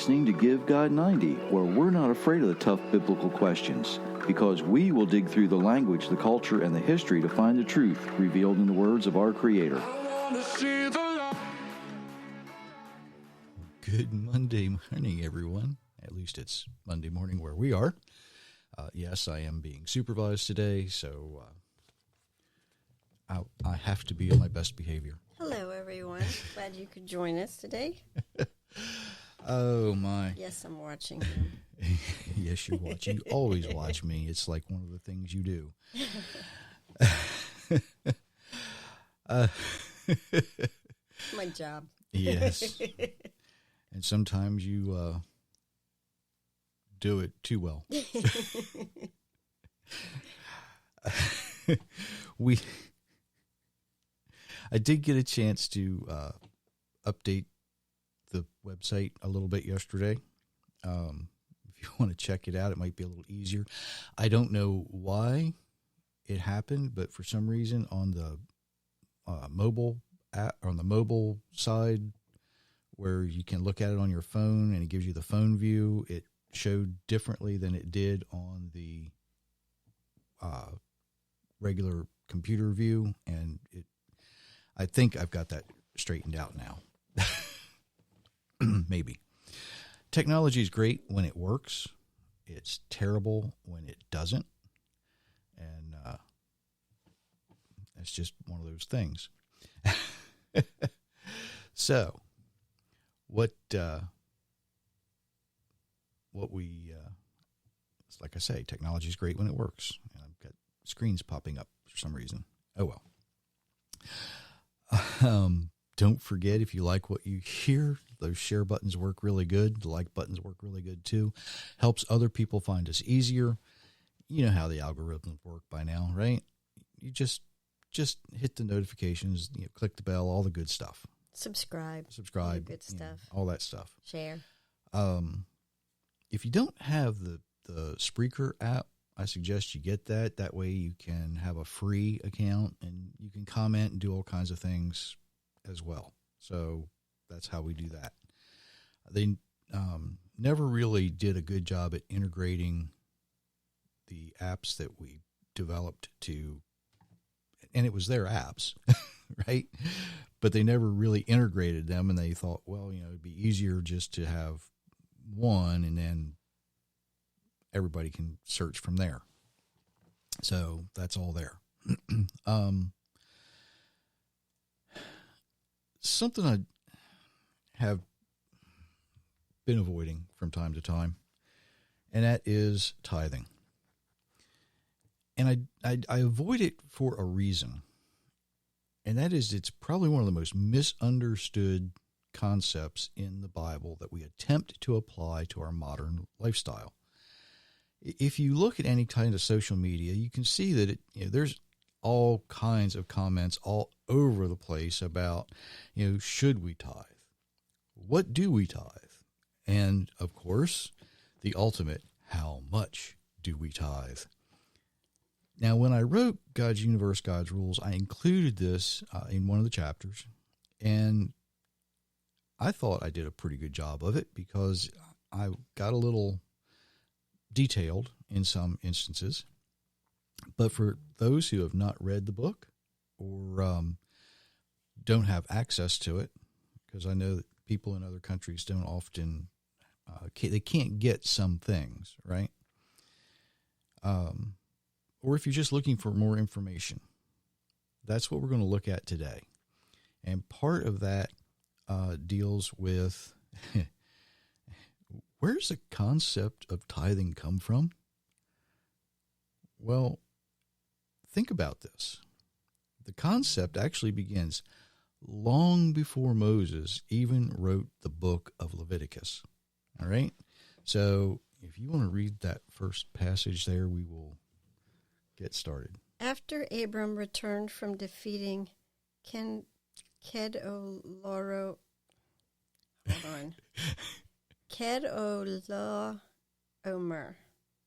listening to Give God 90, where we're not afraid of the tough biblical questions, because we will dig through the language, the culture, and the history to find the truth revealed in the words of our Creator. Good Monday morning, everyone. At least it's Monday morning where we are. Yes, I am being supervised today, so I have to be on my best behavior. Hello, everyone. Glad you could join us today. Oh, my. Yes, I'm watching him. Yes, you're watching. You always watch me. It's like one of the things you do. My job. Yes. And sometimes you do it too well. I did get a chance to update the website a little bit yesterday. If you want to check it out, it might be a little easier. I don't know why it happened, but for some reason on the mobile app, on the mobile side, where you can look at it on your phone and it gives you the phone view, it showed differently than it did on the regular computer view, and I think I've got that straightened out now. Maybe. Technology is great when it works. It's terrible when it doesn't. And that's just one of those things. So, what we, it's like I say, technology is great when it works. And I've got screens popping up for some reason. Oh, well. Don't forget, if you like what you hear, those share buttons work really good. The like buttons work really good too. Helps other people find us easier. You know how the algorithms work by now, right? You just hit the notifications, click the bell, all the good stuff. Subscribe. All the good stuff. All that stuff. Share. If you don't have the Spreaker app, I suggest you get that. That way you can have a free account and you can comment and do all kinds of things as well. So that's how we do that. They never really did a good job at integrating the apps that we developed to, and it was their apps, right? But they never really integrated them, and they thought, well, it'd be easier just to have one, and then everybody can search from there. So that's all there. Something I have been avoiding from time to time, and that is tithing. And I avoid it for a reason, and that is it's probably one of the most misunderstood concepts in the Bible that we attempt to apply to our modern lifestyle. If you look at any kind of social media, you can see that there's all kinds of comments all over the place about, should we tithe? What do we tithe? And, of course, the ultimate, how much do we tithe? Now, when I wrote God's Universe, God's Rules, I included this in one of the chapters, and I thought I did a pretty good job of it because I got a little detailed in some instances. But for those who have not read the book or don't have access to it, because I know that people in other countries don't often, they can't get some things, right? Or if you're just looking for more information, that's what we're going to look at today. And part of that deals with where's the concept of tithing come from? Well, think about this. The concept actually begins long before Moses even wrote the book of Leviticus. All right? So if you want to read that first passage there, we will get started. After Abram returned from defeating Kedorlaomer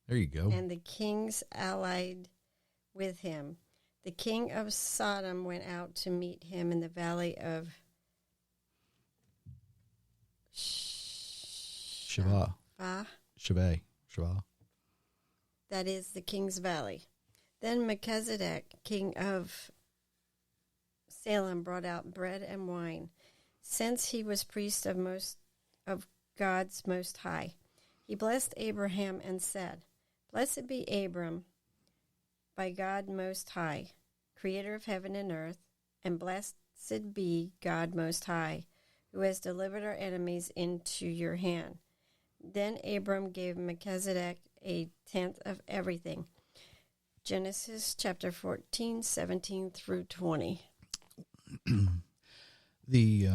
There you go. and the kings allied with him, the king of Sodom went out to meet him in the valley of Shiva. Shiva. That is the king's valley. Then Melchizedek, king of Salem, brought out bread and wine, since he was priest of God's Most High. He blessed Abraham and said, Blessed be Abram by God Most High, creator of heaven and earth, and blessed be God Most High, who has delivered our enemies into your hand. Then Abram gave Melchizedek a tenth of everything. Genesis chapter 14, 17 through 20. The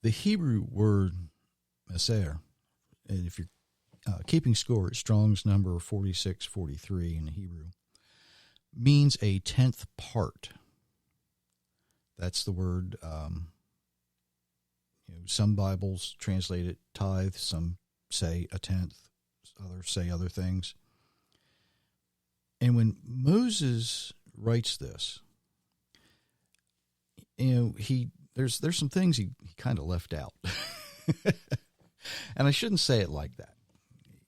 Hebrew word Maser, and if you're keeping score, it's Strong's number 4643 in the Hebrew, means a tenth part. That's the word. Some Bibles translate it tithe, some say a tenth, others say other things. And when Moses writes this, there's some things he kind of left out. And I shouldn't say it like that,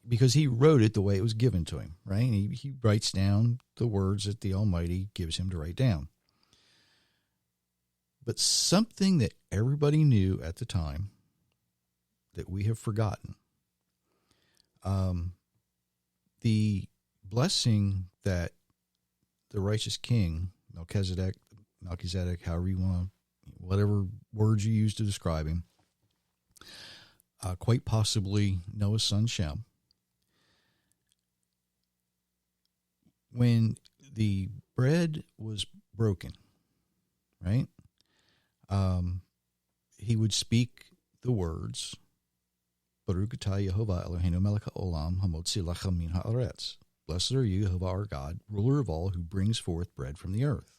because he wrote it the way it was given to him, right? He writes down the words that the Almighty gives him to write down. But something that everybody knew at the time that we have forgotten, the blessing that the righteous king, Melchizedek, however you want, whatever words you use to describe him, quite possibly Noah's son Shem, when the bread was broken, right? He would speak the words, Baruch atah Yehovah Eloheinu melech haolam hamotzi lechem min haaretz. Blessed are you, Yehovah our God, ruler of all, who brings forth bread from the earth.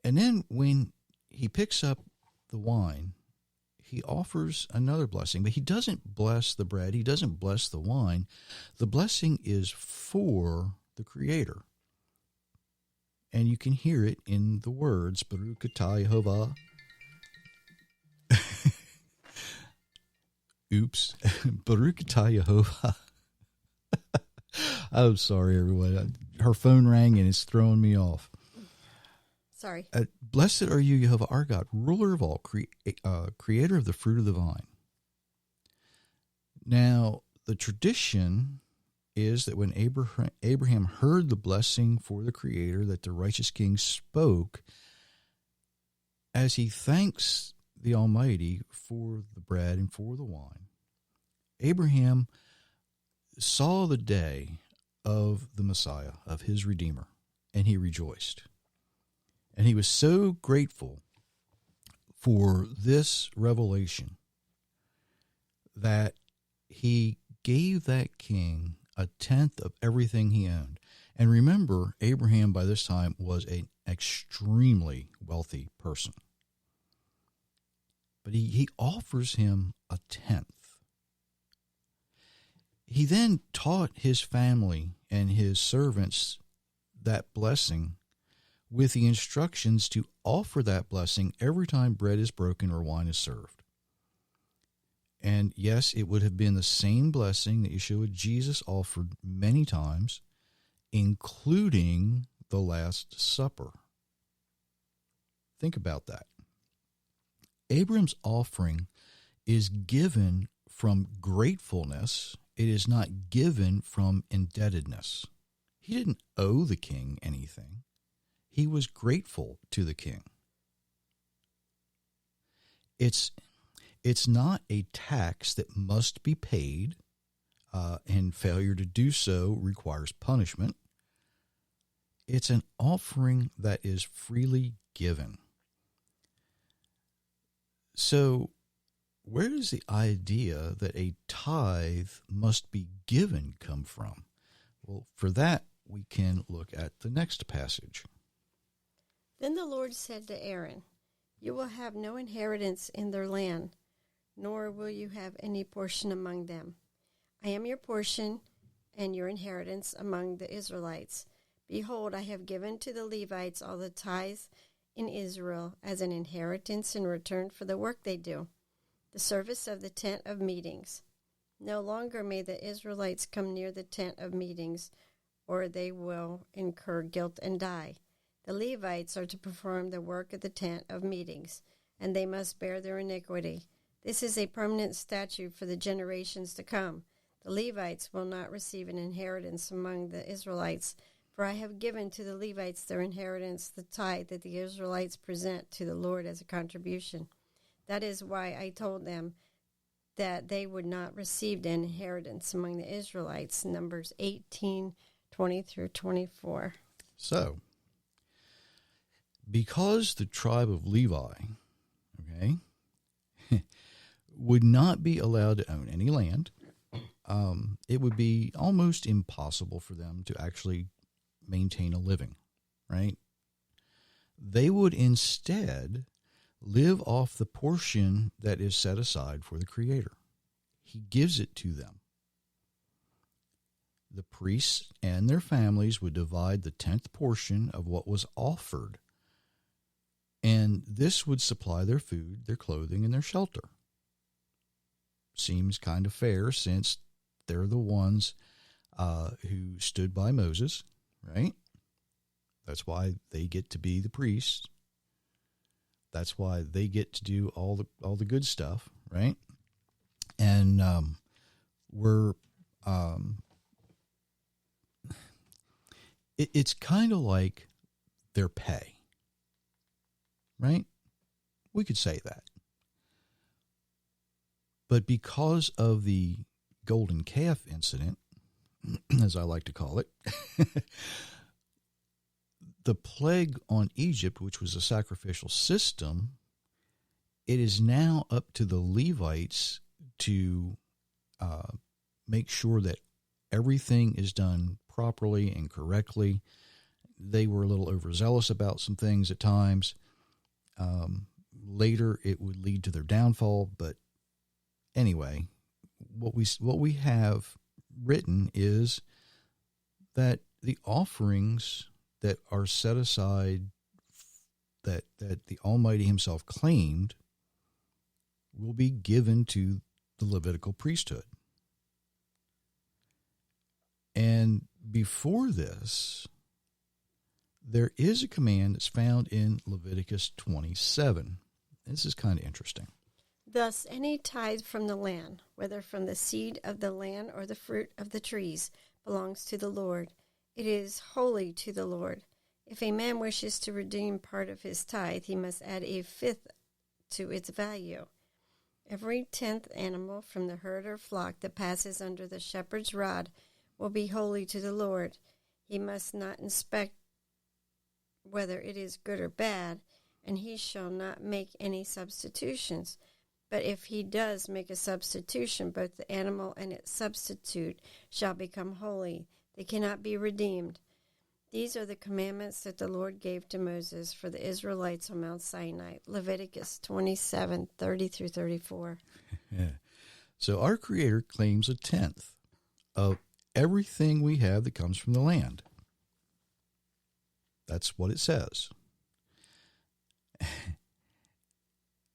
And then when he picks up the wine, he offers another blessing, but he doesn't bless the bread. He doesn't bless the wine. The blessing is for the Creator. And you can hear it in the words, Baruch atah Yehovah. Oops. Baruch atah Yehovah. I'm sorry, everyone. Her phone rang and it's throwing me off. Sorry. Blessed are you, Yehovah our God, ruler of all, creator of the fruit of the vine. Now, the tradition is that when Abraham heard the blessing for the Creator that the righteous king spoke, as he thanks the Almighty for the bread and for the wine, Abraham saw the day of the Messiah, of his Redeemer, and he rejoiced. And he was so grateful for this revelation that he gave that king a tenth of everything he owned. And remember, Abraham by this time was an extremely wealthy person. But he offers him a tenth. He then taught his family and his servants that blessing with the instructions to offer that blessing every time bread is broken or wine is served. And yes, it would have been the same blessing that Yeshua Jesus offered many times, including the Last Supper. Think about that. Abraham's offering is given from gratefulness. It is not given from indebtedness. He didn't owe the king anything. He was grateful to the king. It's not a tax that must be paid, and failure to do so requires punishment. It's an offering that is freely given. So, where does the idea that a tithe must be given come from? Well, for that, we can look at the next passage. Then the Lord said to Aaron, You will have no inheritance in their land, nor will you have any portion among them. I am your portion and your inheritance among the Israelites. Behold, I have given to the Levites all the tithes in Israel as an inheritance in return for the work they do. the service of the tent of meetings. No longer may the Israelites come near the tent of meetings, or they will incur guilt and die. The Levites are to perform the work of the tent of meetings, and they must bear their iniquity. This is a permanent statute for the generations to come. The Levites will not receive an inheritance among the Israelites, for I have given to the Levites their inheritance, the tithe that the Israelites present to the Lord as a contribution. That is why I told them that they would not receive an inheritance among the Israelites. Numbers 18:20 through 24. So, because the tribe of Levi, okay, would not be allowed to own any land, it would be almost impossible for them to actually maintain a living, right? They would instead live off the portion that is set aside for the Creator. He gives it to them. The priests and their families would divide the 10th portion of what was offered, and this would supply their food, their clothing, and their shelter. Seems kind of fair since they're the ones who stood by Moses, right? That's why they get to be the priests. That's why they get to do all the good stuff, right? And it's kind of like their pay, right? We could say that. But because of the golden calf incident, as I like to call it, the plague on Egypt, which was a sacrificial system, it is now up to the Levites to make sure that everything is done properly and correctly. They were a little overzealous about some things at times. Later, it would lead to their downfall. But anyway, what we have written is that the offerings that are set aside, that the Almighty Himself claimed, will be given to the Levitical priesthood. And before this, there is a command that's found in Leviticus 27. This is kind of interesting. Thus, any tithe from the land, whether from the seed of the land or the fruit of the trees, belongs to the Lord. It is holy to the Lord. If a man wishes to redeem part of his tithe, he must add a fifth to its value. Every 10th animal from the herd or flock that passes under the shepherd's rod will be holy to the Lord. He must not inspect whether it is good or bad, and he shall not make any substitutions. But if he does make a substitution, both the animal and its substitute shall become holy. They cannot be redeemed. These are the commandments that the Lord gave to Moses for the Israelites on Mount Sinai. Leviticus 27:30 through 34. Yeah. So our Creator claims a tenth of everything we have that comes from the land. That's what it says.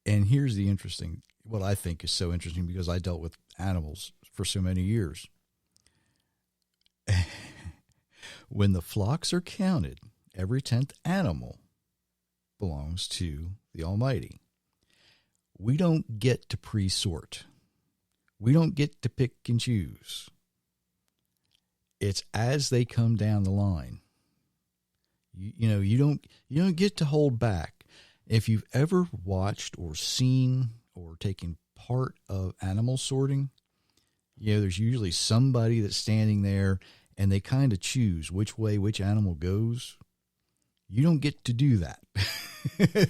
And here's the interesting, what I think is so interesting, because I dealt with animals for so many years. When the flocks are counted, every 10th animal belongs to the Almighty. We don't get to pre-sort. We don't get to pick and choose. It's as they come down the line. You don't get to hold back. If you've ever watched or seen or taken part of animal sorting, there's usually somebody that's standing there and they kind of choose which way which animal goes. You don't get to do that.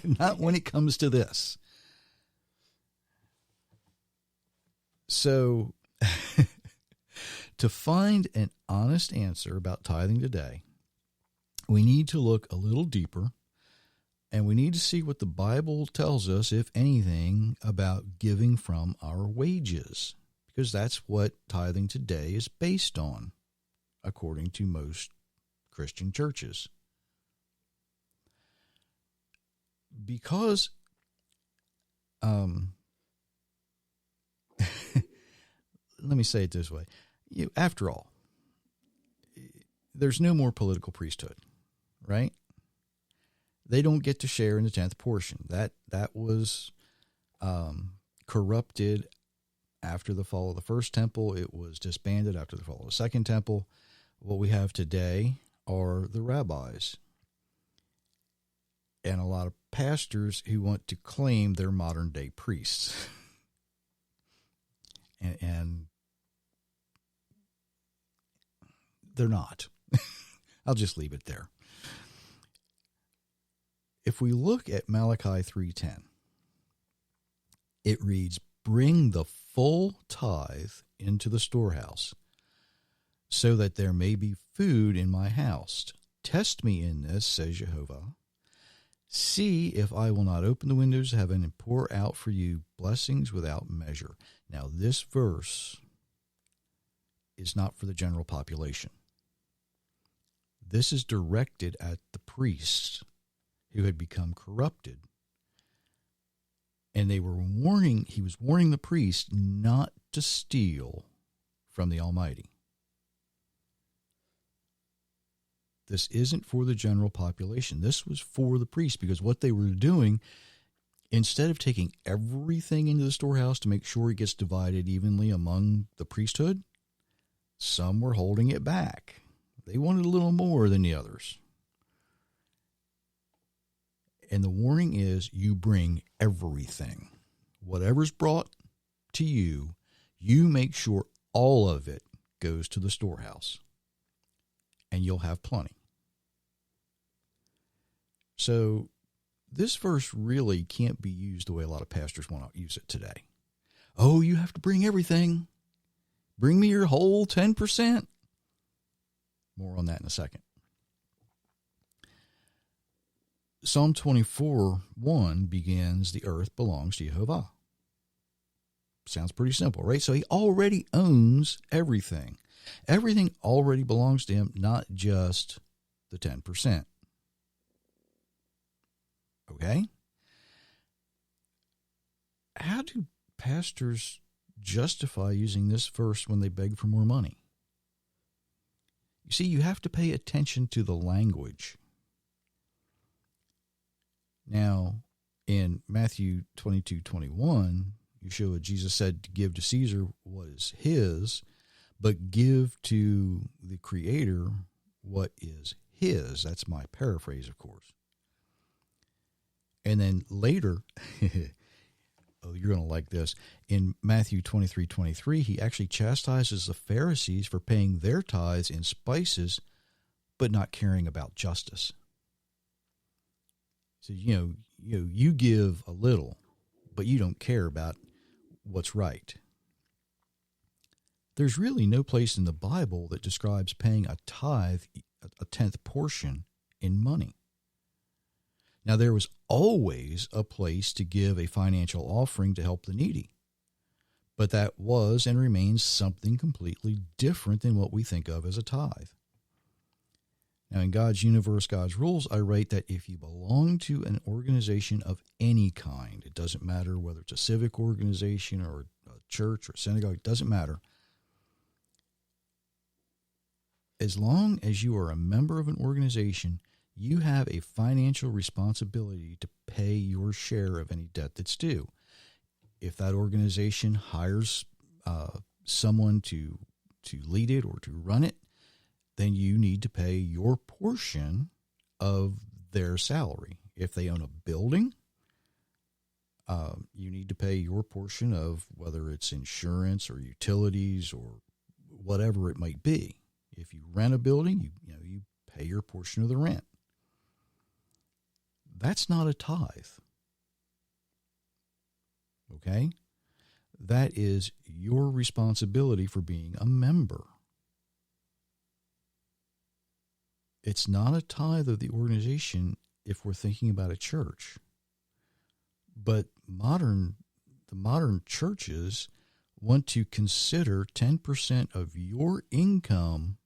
Not when it comes to this. So, to find an honest answer about tithing today, we need to look a little deeper, and we need to see what the Bible tells us, if anything, about giving from our wages, because that's what tithing today is based on, according to most Christian churches. Because let me say it this way. After all, there's no more political priesthood, right? They don't get to share in the 10th portion. That was corrupted after the fall of the first temple. It was disbanded after the fall of the second temple. What we have today are the rabbis and a lot of pastors who want to claim they're modern day priests. and they're not. I'll just leave it there. If we look at Malachi 3:10, it reads, "Bring the full tithe into the storehouse, so that there may be food in my house. Test me in this, says Jehovah. See if I will not open the windows of heaven and pour out for you blessings without measure." Now, this verse is not for the general population. This is directed at the priests who had become corrupted. And he was warning the priest not to steal from the Almighty. This isn't for the general population. This was for the priests, because what they were doing, instead of taking everything into the storehouse to make sure it gets divided evenly among the priesthood, some were holding it back. They wanted a little more than the others. And the warning is, you bring everything. Whatever's brought to you, you make sure all of it goes to the storehouse. And you'll have plenty. So this verse really can't be used the way a lot of pastors want to use it today. Oh, you have to bring everything. Bring me your whole 10%. More on that in a second. Psalm 24:1 begins, "The earth belongs to Jehovah." Sounds pretty simple, right? So he already owns everything. Everything already belongs to him, not just the 10%. Okay? How do pastors justify using this verse when they beg for more money? You see, you have to pay attention to the language. Now, in Matthew 22:21, you show what Jesus said, to give to Caesar what is his, but give to the Creator what is his. That's my paraphrase, of course. And then later, oh, you're going to like this. In Matthew 23:23, he actually chastises the Pharisees for paying their tithes in spices, but not caring about justice. So, you give a little, but you don't care about what's right. There's really no place in the Bible that describes paying a tithe, a 10th portion, in money. Now, there was always a place to give a financial offering to help the needy, but that was and remains something completely different than what we think of as a tithe. Now, in God's universe, God's rules, I write that if you belong to an organization of any kind, it doesn't matter whether it's a civic organization or a church or a synagogue, it doesn't matter. As long as you are a member of an organization, you have a financial responsibility to pay your share of any debt that's due. If that organization hires someone to lead it or to run it, then you need to pay your portion of their salary. If they own a building, you need to pay your portion of whether it's insurance or utilities or whatever it might be. If you rent a building, you pay your portion of the rent. That's not a tithe. Okay? That is your responsibility for being a member. It's not a tithe of the organization if we're thinking about a church. But the modern churches want to consider 10% of your income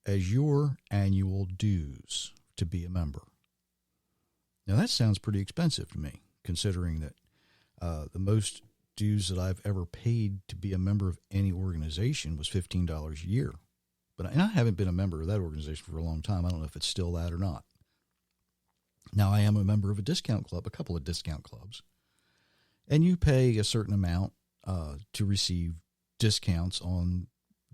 as your annual dues to be a member. Now, that sounds pretty expensive to me, considering that the most dues that I've ever paid to be a member of any organization was $15 a year. And I haven't been a member of that organization for a long time. I don't know if it's still that or not. Now, I am a member of a discount club, a couple of discount clubs, and you pay a certain amount to receive discounts on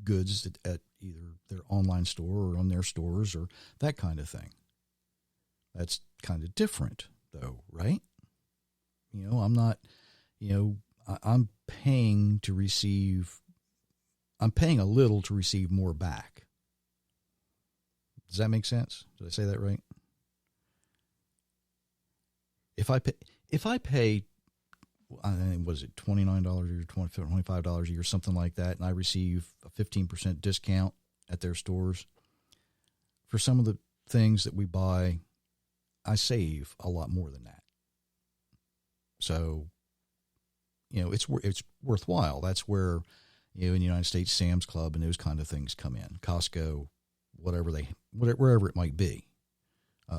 goods at either their online store or on their stores or that kind of thing. That's kind of different, though, right? I'm not, I'm paying a little to receive more back. Does that make sense? Did I say that right? If I pay, was it $29 or $25 a year, something like that, and I receive a 15% discount at their stores, for some of the things that we buy, I save a lot more than that. So, it's worthwhile. That's where, in the United States, Sam's Club and those kind of things come in. Costco, wherever it might be.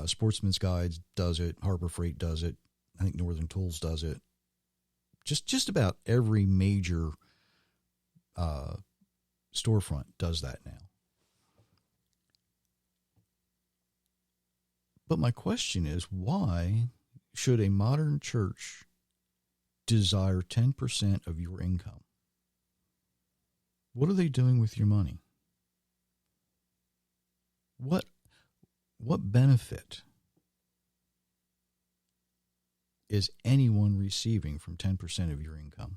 Sportsman's Guides does it. Harbor Freight does it. I think Northern Tools does it. Just about every major storefront does that now. But my question is, why should a modern church desire 10% of your income? What are they doing with your money? What benefit is anyone receiving from 10% of your income?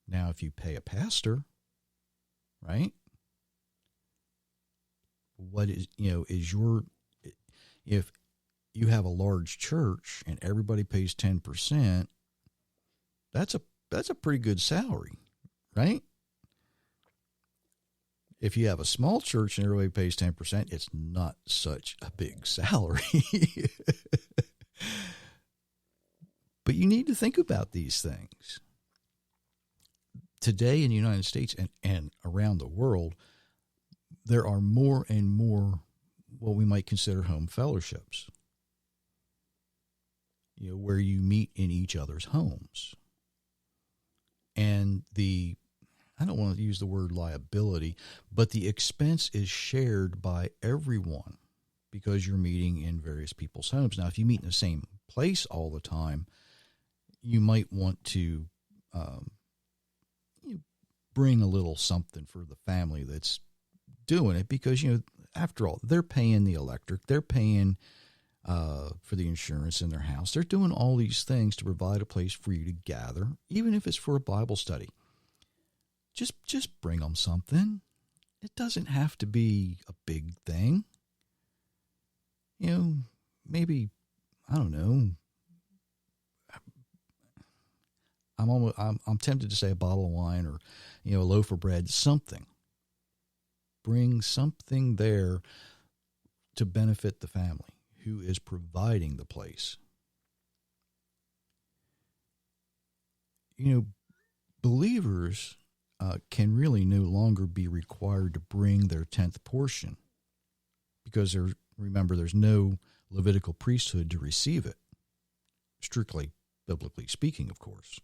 Now, if you pay a pastor, right? What is, if you have a large church and everybody pays 10%, that's a pretty good salary, right? If you have a small church and everybody pays 10%, it's not such a big salary. But you need to think about these things. Today in the United States and around the world, there are more and more what we might consider home fellowships, where you meet in each other's homes. And I don't want to use the word liability, but the expense is shared by everyone because you're meeting in various people's homes. Now, if you meet in the same place all the time, you might want to bring a little something for the family that's doing it because, after all, they're paying the electric, they're paying for the insurance in their house. They're doing all these things to provide a place for you to gather, even if it's for a Bible study. Just bring them something. It doesn't have to be a big thing. Maybe, I don't know. I'm tempted to say a bottle of wine or, a loaf of bread, something. Bring something there to benefit the family who is providing the place. Believers can really no longer be required to bring their 10th portion because there's no Levitical priesthood to receive it, strictly biblically speaking, of course.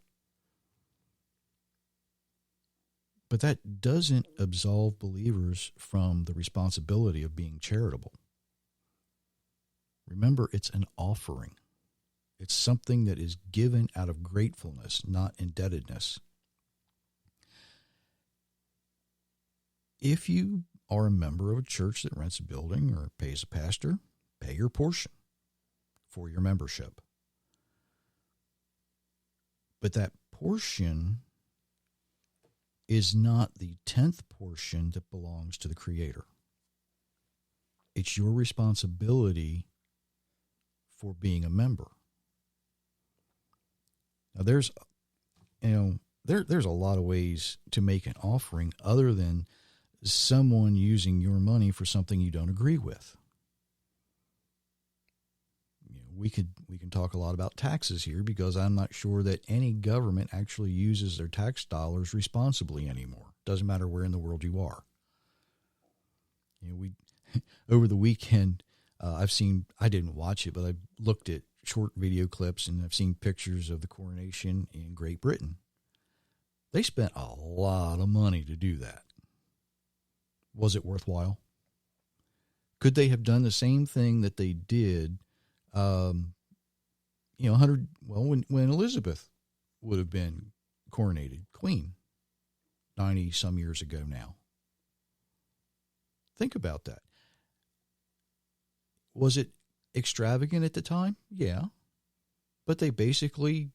But that doesn't absolve believers from the responsibility of being charitable. Remember, it's an offering. It's something that is given out of gratefulness, not indebtedness. If you are a member of a church that rents a building or pays a pastor, pay your portion for your membership. But that portion is not the 10th portion that belongs to the Creator. It's your responsibility for being a member. Now, there's a lot of ways to make an offering other than someone using your money for something you don't agree with. We can talk a lot about taxes here because I'm not sure that any government actually uses their tax dollars responsibly anymore. Doesn't matter where in the world you are. We over the weekend I didn't watch it, but I looked at short video clips, and I've seen pictures of the coronation in Great Britain. They spent a lot of money to do that. Was it worthwhile? Could they have done the same thing that they did, 100, when Elizabeth would have been coronated queen 90 some years ago now? Think about that. Was it extravagant at the time? Yeah. But they basically,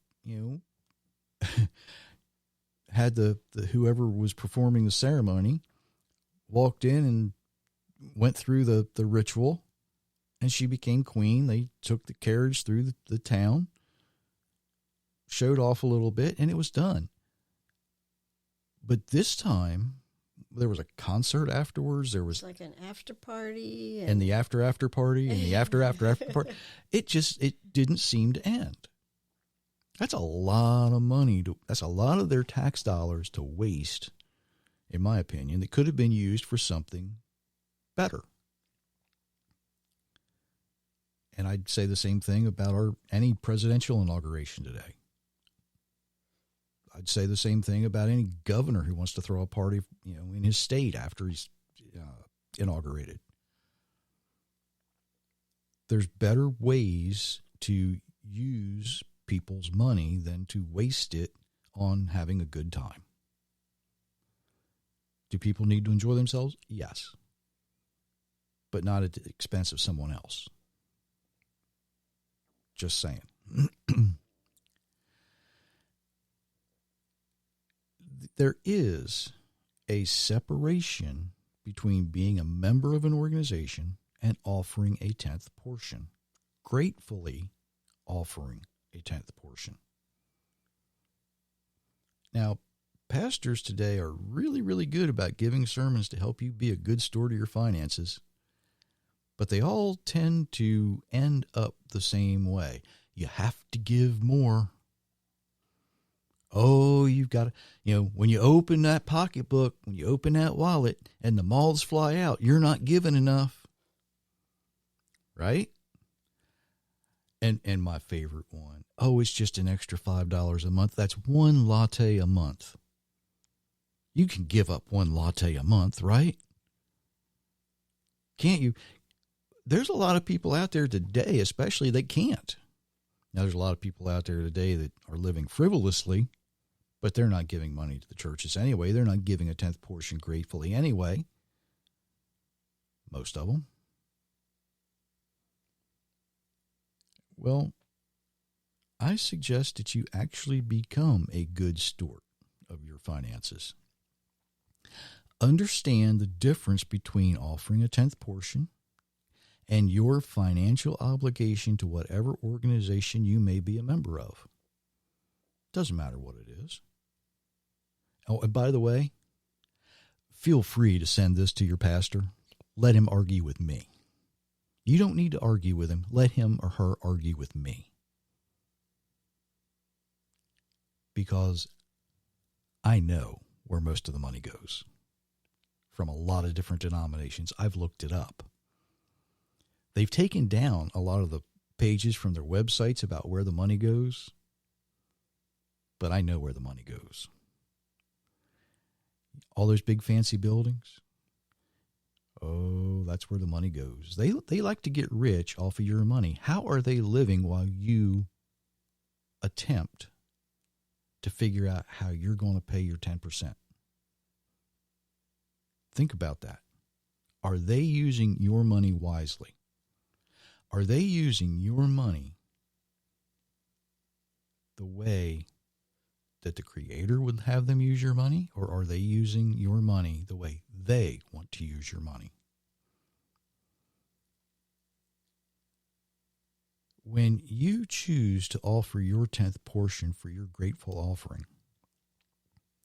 had the whoever was performing the ceremony walked in and went through the ritual, and she became queen. They took the carriage through the town, showed off a little bit, and it was done. But this time, there was a concert afterwards. There was like an after party. And the after party and the after party. It didn't seem to end. That's a lot of money. That's a lot of their tax dollars to waste, in my opinion, that could have been used for something better. And I'd say the same thing about any presidential inauguration today. I'd say the same thing about any governor who wants to throw a party, in his state after he's inaugurated. There's better ways to use people's money than to waste it on having a good time. Do people need to enjoy themselves? Yes. But not at the expense of someone else. Just saying. There is a separation between being a member of an organization and offering a 10th portion. Gratefully offering a 10th portion. Now, pastors today are really, really good about giving sermons to help you be a good steward of your finances, but they all tend to end up the same way. You have to give more. Oh, you've got to, when you open that pocketbook, when you open that wallet and the moths fly out, you're not giving enough. Right? And my favorite one, it's just an extra $5 a month. That's one latte a month. You can give up one latte a month, right? Can't you? There's a lot of people out there today, especially, that can't. Now, there's a lot of people out there today that are living frivolously, but they're not giving money to the churches anyway. They're not giving a 10th portion gratefully anyway. Most of them. Well, I suggest that you actually become a good steward of your finances. Understand the difference between offering a 10th portion and your financial obligation to whatever organization you may be a member of. Doesn't matter what it is. Oh, and by the way, feel free to send this to your pastor. Let him argue with me. You don't need to argue with him. Let him or her argue with me. Because I know where most of the money goes from a lot of different denominations. I've looked it up. They've taken down a lot of the pages from their websites about where the money goes, but I know where the money goes. All those big fancy buildings, that's where the money goes. They like to get rich off of your money. How are they living while you attempt to figure out how you're going to pay your 10%? Think about that. Are they using your money wisely? Are they using your money the way that the Creator would have them use your money, or are they using your money the way they want to use your money? When you choose to offer your 10th portion for your grateful offering,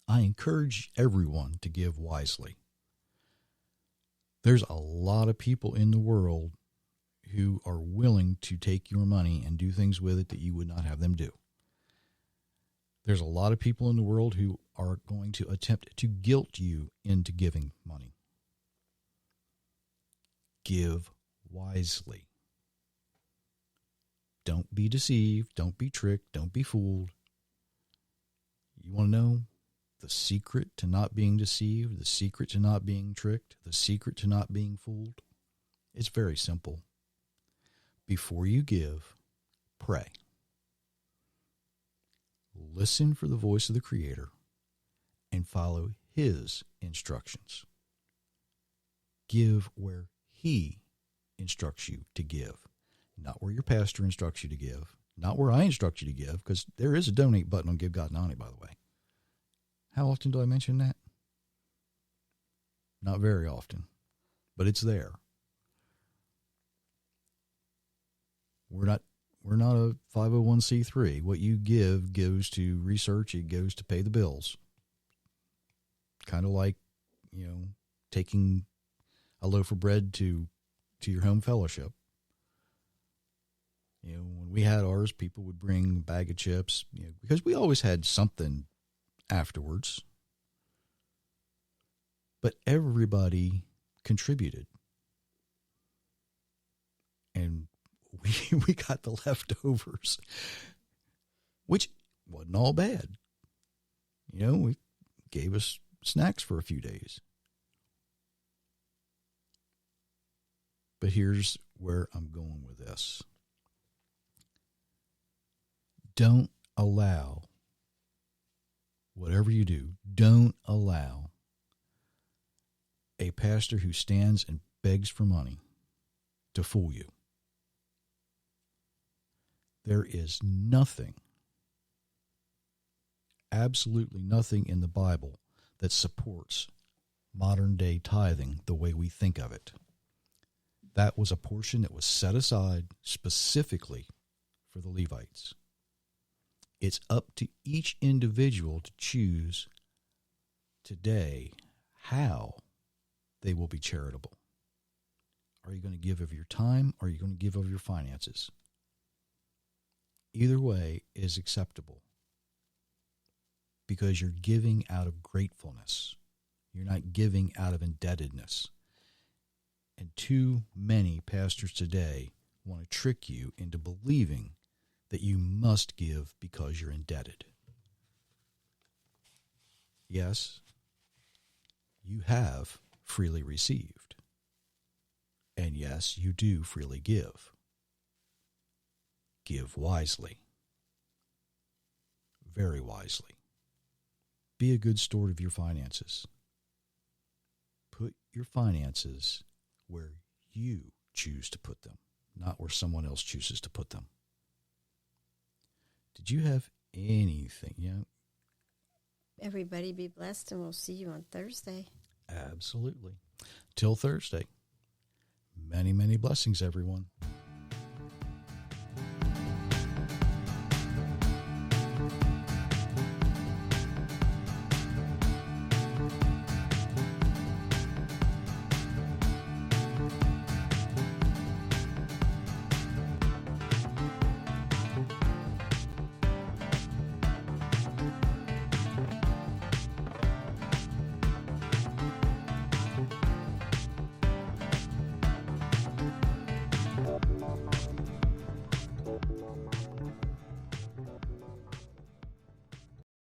I encourage everyone to give wisely. There's a lot of people in the world who are willing to take your money and do things with it that you would not have them do. There's a lot of people in the world who are going to attempt to guilt you into giving money. Give wisely. Don't be deceived. Don't be tricked. Don't be fooled. You want to know the secret to not being deceived, the secret to not being tricked, the secret to not being fooled? It's very simple. Before you give, pray. Listen for the voice of the Creator and follow His instructions. Give where He instructs you to give, not where your pastor instructs you to give, not where I instruct you to give, because there is a donate button on Give God and Ani, by the way. How often do I mention that? Not very often, but it's there. We're not a 501c3. What you give goes to research. It goes to pay the bills. Kind of like, taking a loaf of bread to your home fellowship. When we had ours, people would bring a bag of chips, because we always had something afterwards. But everybody contributed. And we got the leftovers, which wasn't all bad. We gave us snacks for a few days. But here's where I'm going with this. Don't allow, whatever you do, don't allow a pastor who stands and begs for money to fool you. There is nothing, absolutely nothing in the Bible that supports modern day tithing the way we think of it. That was a portion that was set aside specifically for the Levites. It's up to each individual to choose today how they will be charitable. Are you going to give of your time, or are you going to give of your finances? Either way is acceptable, because you're giving out of gratefulness. You're not giving out of indebtedness. And too many pastors today want to trick you into believing that you must give because you're indebted. Yes, you have freely received. And yes, you do freely give. Give wisely. Very wisely. Be a good steward of your finances. Put your finances where you choose to put them, not where someone else chooses to put them. Did you have anything? Everybody be blessed, and we'll see you on Thursday. Absolutely. Till Thursday. Many, many blessings, everyone.